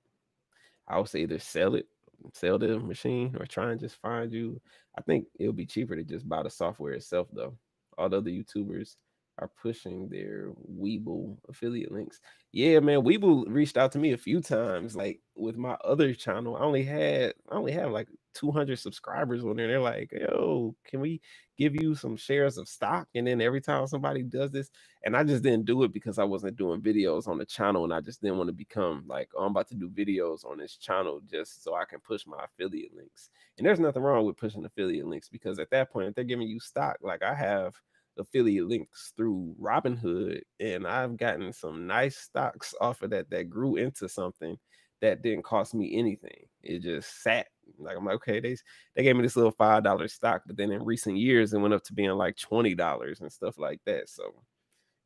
I would say either sell it, sell the machine, or try and just find you. I think it'll be cheaper to just buy the software itself, though. Although the YouTubers are pushing their Weeble affiliate links. Yeah, man, Weeble reached out to me a few times. Like with my other channel, I only have like 200 subscribers on there. They're like, yo, can we give you some shares of stock? And then every time somebody does this, and I just didn't do it because I wasn't doing videos on the channel, and I just didn't want to become like, oh, I'm about to do videos on this channel just so I can push my affiliate links. And there's nothing wrong with pushing affiliate links, because at that point, if they're giving you stock, like I have affiliate links through Robinhood, and I've gotten some nice stocks off of that grew into something that didn't cost me anything. It just sat. Like I'm like, okay, they gave me this little $5 stock, but then in recent years it went up to being like $20 and stuff like that. So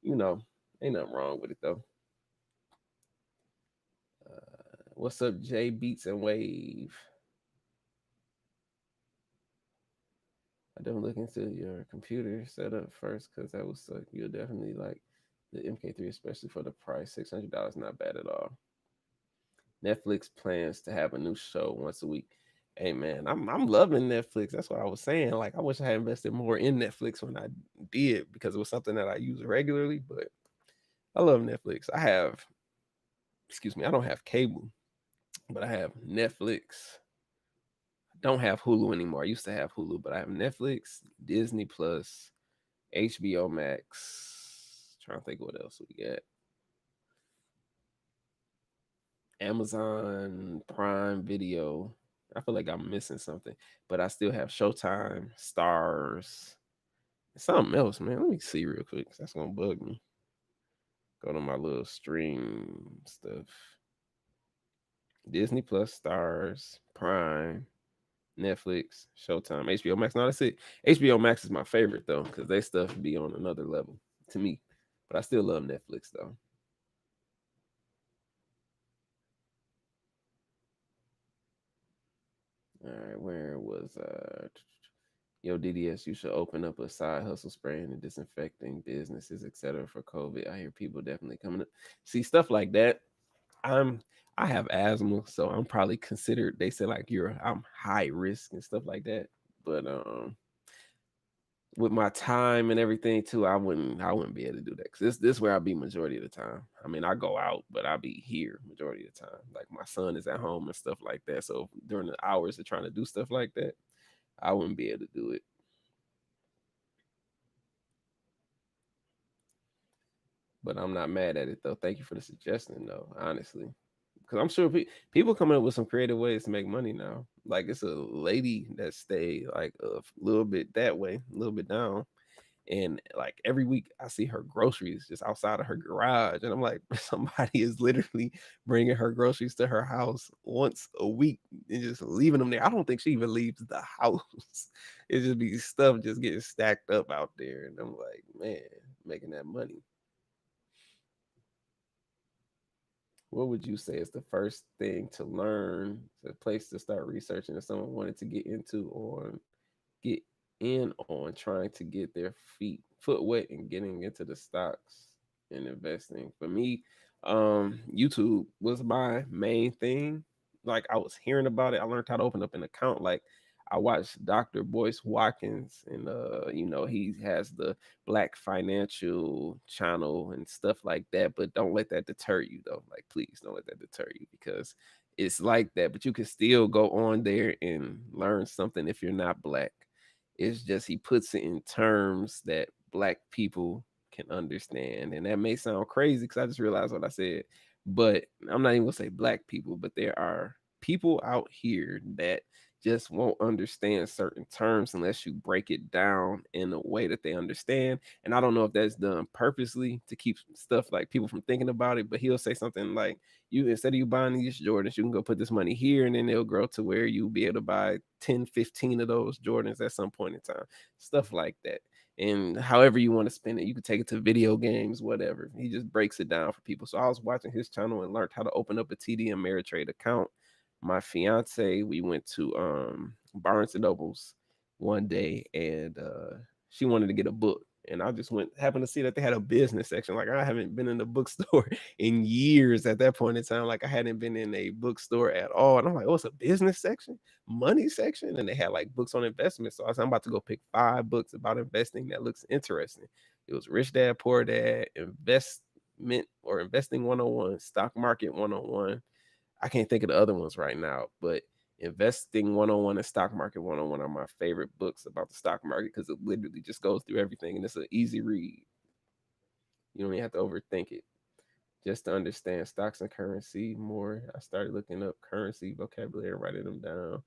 you know, ain't nothing wrong with it though. What's up, Jay Beats and Wave? I don't look into your computer setup first, because that will suck. You'll definitely like the MK3, especially for the price. $600 not bad at all. Netflix plans to have a new show once a week. Hey man, I'm loving Netflix. That's what I was saying. Like I wish I had invested more in Netflix when I did, because it was something that I use regularly. But I love Netflix. I have, excuse me, I don't have cable, but I have Netflix. I don't have Hulu anymore. I used to have Hulu, but I have Netflix, Disney Plus, HBO Max. Trying to think what else we got. Amazon Prime Video. I feel like I'm missing something, but I still have Showtime, Stars, something else, man. Let me see real quick, 'cause that's gonna bug me. Go to my little stream stuff. Disney Plus, Stars, Prime, Netflix, Showtime, HBO Max. No, that's it. HBO Max is my favorite though, because they stuff be on another level to me. But I still love Netflix though. All right, where was Yo, DDS, you should open up a side hustle spraying and disinfecting businesses, etc. for COVID. I hear people definitely coming up. See, stuff like that. I'm I have asthma, so I'm probably considered, they say like I'm high risk and stuff like that. But with my time and everything too, I wouldn't be able to do that. Cause this where I be majority of the time. I mean, I go out, but I be here majority of the time. Like my son is at home and stuff like that. So during the hours of trying to do stuff like that, I wouldn't be able to do it. But I'm not mad at it though. Thank you for the suggestion though, honestly. Because I'm sure people coming up with some creative ways to make money now. Like it's a lady that stay like a little bit that way, a little bit down, and like every week I see her groceries just outside of her garage, and I'm like, somebody is literally bringing her groceries to her house once a week and just leaving them there. I don't think she even leaves the house. It just be stuff just getting stacked up out there, and I'm like, man, making that money. What would you say is the first thing to learn, the place to start researching if someone wanted to get in on trying to get their foot wet and getting into the stocks and investing? For me, YouTube was my main thing. Like I was hearing about it. I learned how to open up an account. Like I watched Dr. Boyce Watkins, and he has the Black Financial channel and stuff like that. But don't let that deter you though. Like please don't let that deter you, because it's like that. But you can still go on there and learn something if you're not black. It's just he puts it in terms that black people can understand. And that may sound crazy because I just realized what I said. But I'm not even gonna say black people, but there are people out here that just won't understand certain terms unless you break it down in a way that they understand. And I don't know if that's done purposely to keep stuff like people from thinking about it, but he'll say something like, you, instead of you buying these Jordans, you can go put this money here, and then they'll grow to where you'll be able to buy 10, 15 of those Jordans at some point in time. Stuff like that. And however you want to spend it, you can take it to video games, whatever. He just breaks it down for people. So I was watching his channel and learned how to open up a TD Ameritrade account. My fiance, we went to Barnes and Nobles one day, and she wanted to get a book, and I just went happened to see that they had a business section. Like I haven't been in the bookstore in years at that point in time. Like I hadn't been in a bookstore at all. And I'm like, oh, it's a business section, money section. And they had like books on investment. So I was I'm about to go pick 5 books about investing that looks interesting. It was Rich Dad, Poor Dad, Investment or Investing 101, Stock Market 101. I can't think of the other ones right now, but Investing 101 and Stock Market 101 are my favorite books about the stock market because it literally just goes through everything and it's an easy read. You don't even have to overthink it. Just to understand stocks and currency more, I started looking up currency vocabulary and writing them down.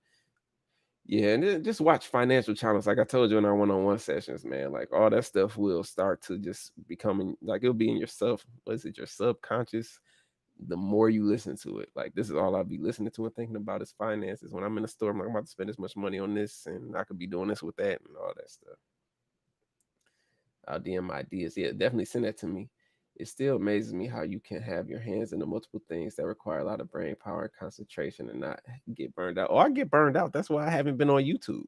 Yeah, and then just watch financial channels. Like I told you in our one-on-one sessions, man. Like all that stuff will start to just becoming like it'll be in your self. What is it? Your subconscious. The more you listen to it, like this is all I'll be listening to and thinking about is finances. When I'm in the store, I'm like, I'm about to spend this much money on this, and I could be doing this with that and all that stuff. I'll DM ideas. Yeah, definitely send that to me. It still amazes me how you can have your hands into multiple things that require a lot of brain power and concentration and not get burned out. Oh, I get burned out. That's why I haven't been on YouTube.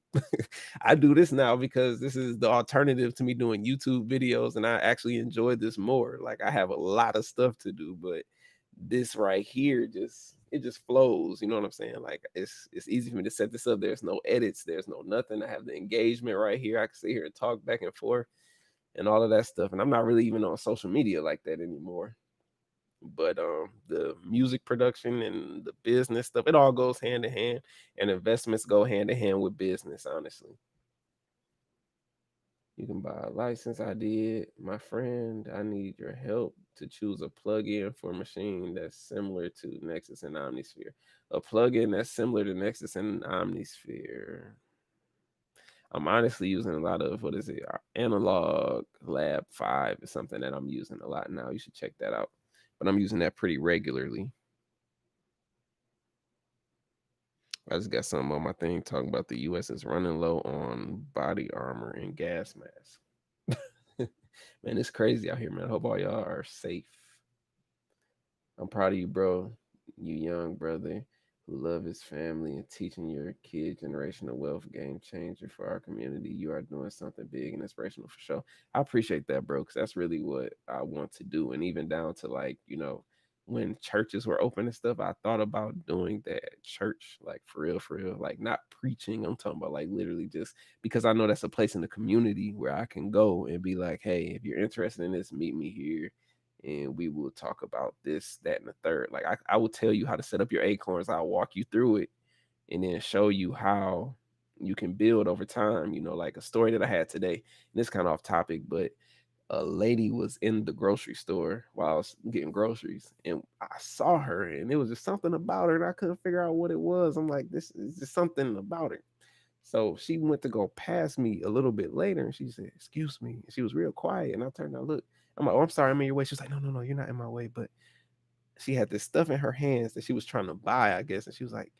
I do this now because this is the alternative to me doing YouTube videos, and I actually enjoy this more. Like I have a lot of stuff to do, but this right here just it just flows. You know what I'm saying? Like it's easy for me to set this up. There's no edits, there's no nothing. I have the engagement right here. I can sit here and talk back and forth and all of that stuff. And I'm not really even on social media like that anymore. But the music production and the business stuff, it all goes hand in hand. And investments go hand in hand with business, honestly. You can buy a license. I did. My friend, I need your help to choose a plugin for a machine that's similar to Nexus and Omnisphere. A plugin that's similar to Nexus and Omnisphere. I'm honestly using a lot of what is it? Analog Lab 5 is something that I'm using a lot now. You should check that out. But I'm using that pretty regularly. I just got something on my thing talking about the US is running low on body armor and gas masks. Man, it's crazy out here, man. I hope all y'all are safe. I'm proud of you, bro. You young brother who love his family and teaching your kid generational wealth, game changer for our community. You are doing something big and inspirational for sure. I appreciate that, bro, because that's really what I want to do. And even down to like, when churches were open and stuff, I thought about doing that at church, like for real, like not preaching. I'm talking about like literally just because I know that's a place in the community where I can go and be like, hey, if you're interested in this, meet me here and we will talk about this, that, and the third. Like I will tell you how to set up your acorns. I'll walk you through it and then show you how you can build over time. Like a story that I had today, and this kind of off topic, but a lady was in the grocery store while I was getting groceries and I saw her and it was just something about her and I couldn't figure out what it was. I'm like, this is just something about her. So she went to go past me a little bit later and she said, excuse me. And she was real quiet. And I turned and look. I'm like, oh, I'm sorry, I'm in your way. She was like, no, no, no, you're not in my way. But she had this stuff in her hands that she was trying to buy, I guess. And she was like,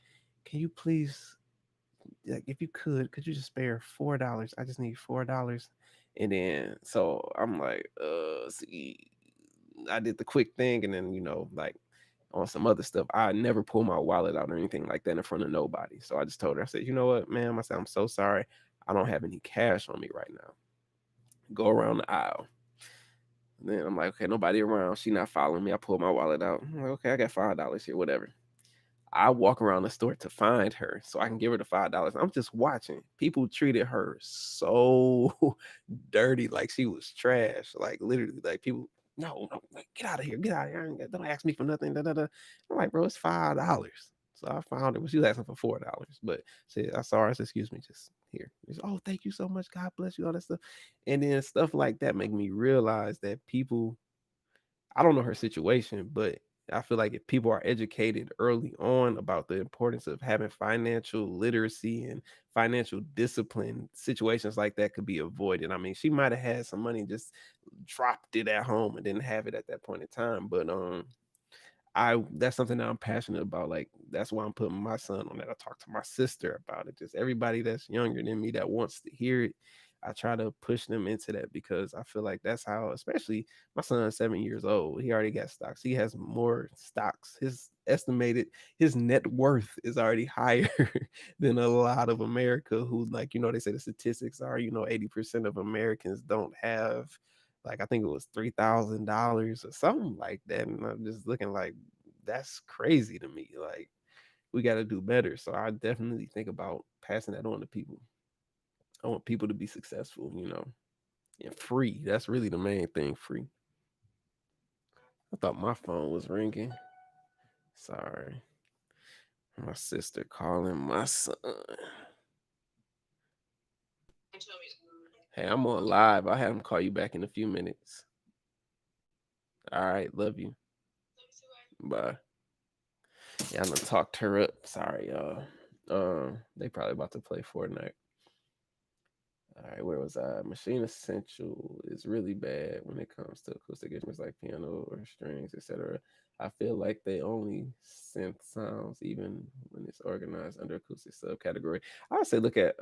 can you please, like, if you could you just spare $4? I just need $4. And then, so I'm like, see, I did the quick thing. And then, like, on some other stuff. I never pull my wallet out or anything like that in front of nobody. So I just told her, I said, you know what, ma'am? I said, I'm so sorry. I don't have any cash on me right now. Go around the aisle. And then I'm like, okay, nobody around. She not following me. I pull my wallet out. I'm like, okay, I got $5 here, whatever. I walk around the store to find her so I can give her the $5. I'm just watching. People treated her so dirty, like she was trash. Like literally, like people, no, no, like, get out of here, get out of here. Don't ask me for nothing. Da, da, da. I'm like, bro, it's $5. So I found her, but she was asking for $4. But said, I saw her, I said, excuse me, just here. Said, oh, thank you so much. God bless you, all that stuff. And then stuff like that make me realize that people, I don't know her situation, but I feel like if people are educated early on about the importance of having financial literacy and financial discipline, situations like that could be avoided. I mean, she might have had some money, just dropped it at home and didn't have it at that point in time. But I that's something that I'm passionate about. Like that's why I'm putting my son on that. I talk to my sister about it. Just everybody that's younger than me that wants to hear it. I try to push them into that because I feel like that's how, especially my son's 7 years old. He already got stocks. He has more stocks. His net worth is already higher than a lot of America who, like, they say the statistics are, 80% of Americans don't have, like, I think it was $3,000 or something like that. And I'm just looking like, that's crazy to me. Like, we got to do better. So I definitely think about passing that on to people. I want people to be successful, and free. That's really the main thing, free. I thought my phone was ringing. Sorry. My sister calling my son. Hey, I'm on live. I'll have him call you back in a few minutes. All right. Love you. Bye. Yeah, I done talked her up. Sorry, y'all. They probably about to play Fortnite. All right, where was I? Machine Essential is really bad when it comes to acoustic instruments like piano or strings, etc. I feel like they only synth sounds even when it's organized under acoustic subcategory. I would say look at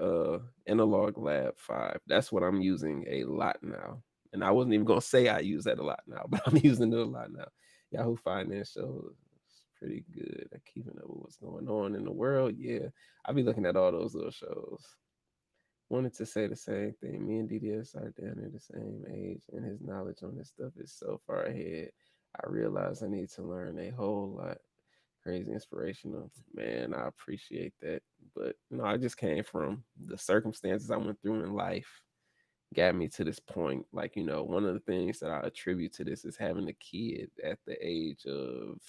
Analog Lab 5. That's what I'm using a lot now. And I wasn't even gonna say I use that a lot now, but I'm using it a lot now. Yahoo Finance shows pretty good at keeping up with what's going on in the world. Yeah, I'll be looking at all those little shows. Wanted to say the same thing. Me and DDS are down at the same age, and his knowledge on this stuff is so far ahead. I realize I need to learn a whole lot. Crazy inspirational. Man, I appreciate that. But I just came from the circumstances I went through in life got me to this point. Like, one of the things that I attribute to this is having a kid at the age of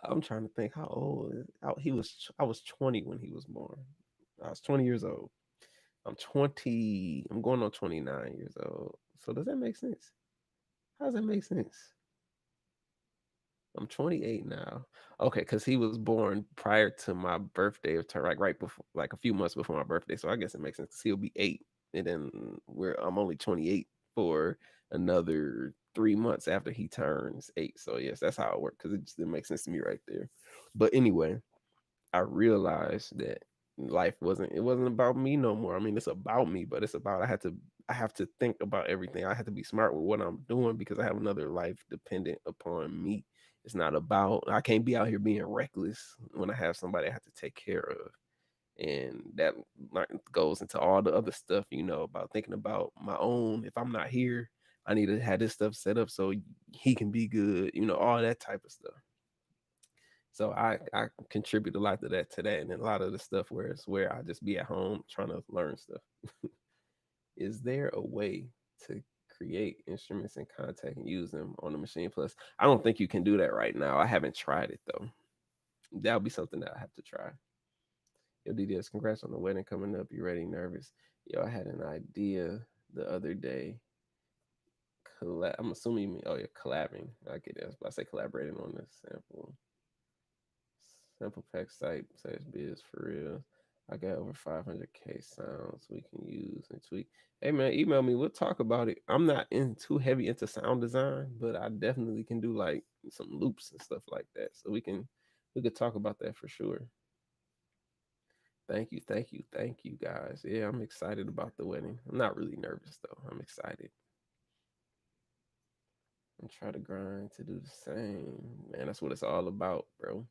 I'm trying to think how old he was. I was 20 when he was born. I was 20 years old. I'm 20. I'm going on 29 years old. So does that make sense? How does that make sense? I'm 28 now. Okay, because he was born prior to my birthday, like right before, like a few months before my birthday. So I guess it makes sense because he'll be 8, and then I'm only 28 for another 3 months after he turns 8. So yes, that's how it works because it just didn't make sense to me right there. But anyway, I realized that life wasn't about me no more. I mean, it's about me, but it's about I have to think about everything. I have to be smart with what I'm doing because I have another life dependent upon me. It's not about I can't be out here being reckless when I have somebody I have to take care of. And that goes into all the other stuff, about thinking about my own. If I'm not here, I need to have this stuff set up so he can be good, all that type of stuff. So I contribute a lot to that, and then a lot of the stuff where I just be at home trying to learn stuff. Is there a way to create instruments and contact and use them on the Maschine Plus? I don't think you can do that right now. I haven't tried it though. That'll be something that I have to try. Yo, DDS, congrats on the wedding coming up. You ready? Nervous? Yo, I had an idea the other day. I'm assuming you mean, oh yeah, collabing. I get it. I say collaborating on this sample pack site says biz for real. I got over 500K sounds we can use and tweak. Hey man, email me. We'll talk about it. I'm not too heavy into sound design, but I definitely can do like some loops and stuff like that. So we could talk about that for sure. Thank you, guys. Yeah, I'm excited about the wedding. I'm not really nervous though. I'm excited. And try to grind to do the same. Man, that's what it's all about, bro.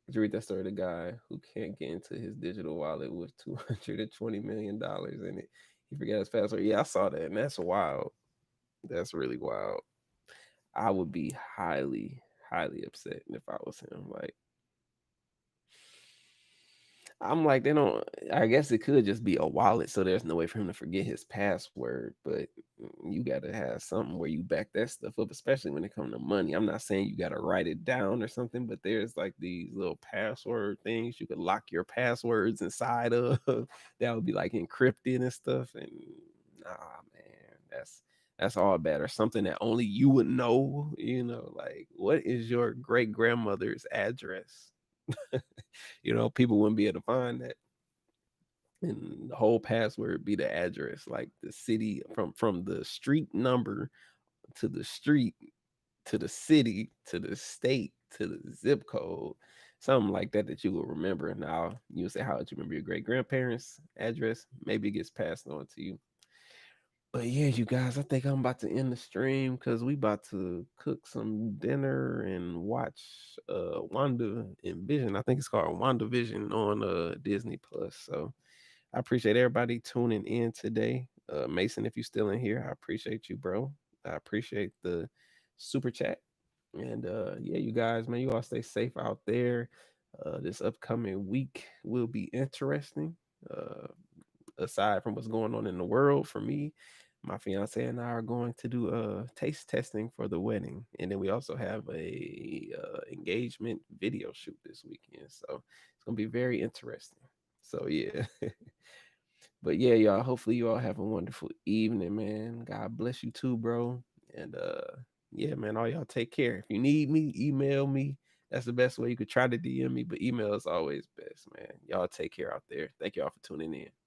Did you read that story? The guy who can't get into his digital wallet with $220 million in it. He forgot his password. Yeah, I saw that, and that's wild. That's really wild. I would be highly, highly upset if I was him. Like, I'm like, they don't. I guess it could just be a wallet, so there's no way for him to forget his password. But you got to have something where you back that stuff up, especially when it comes to money. I'm not saying you got to write it down or something, but there's like these little password things you could lock your passwords inside of that would be like encrypted and stuff. And nah, man, that's all bad. Or something that only you would know. Like what is your great grandmother's address? People wouldn't be able to find that. And the whole password be the address, like the city from the street number to the street to the city to the state to the zip code. something like that that you will remember. Now you say, how would you remember your great grandparents' address? Maybe it gets passed on to you. But yeah, you guys, I think I'm about to end the stream because we about to cook some dinner and watch Wanda and Vision. I think it's called Wanda Vision on Disney Plus. So I appreciate everybody tuning in today. Mason, if you're still in here, I appreciate you, bro. I appreciate the super chat. And yeah, you guys, man, you all stay safe out there. This upcoming week will be interesting. Uh, Aside from what's going on in the world, for me, my fiance and I are going to do taste testing for the wedding, and then we also have a engagement video shoot this weekend. So it's gonna be very interesting. So yeah. But yeah, y'all, hopefully you all have a wonderful evening, man. God bless you too, bro. And yeah, man, all y'all take care. If you need me, email me. That's the best way. You could try to DM me, but email is always best, man. Y'all take care out there. Thank y'all for tuning in.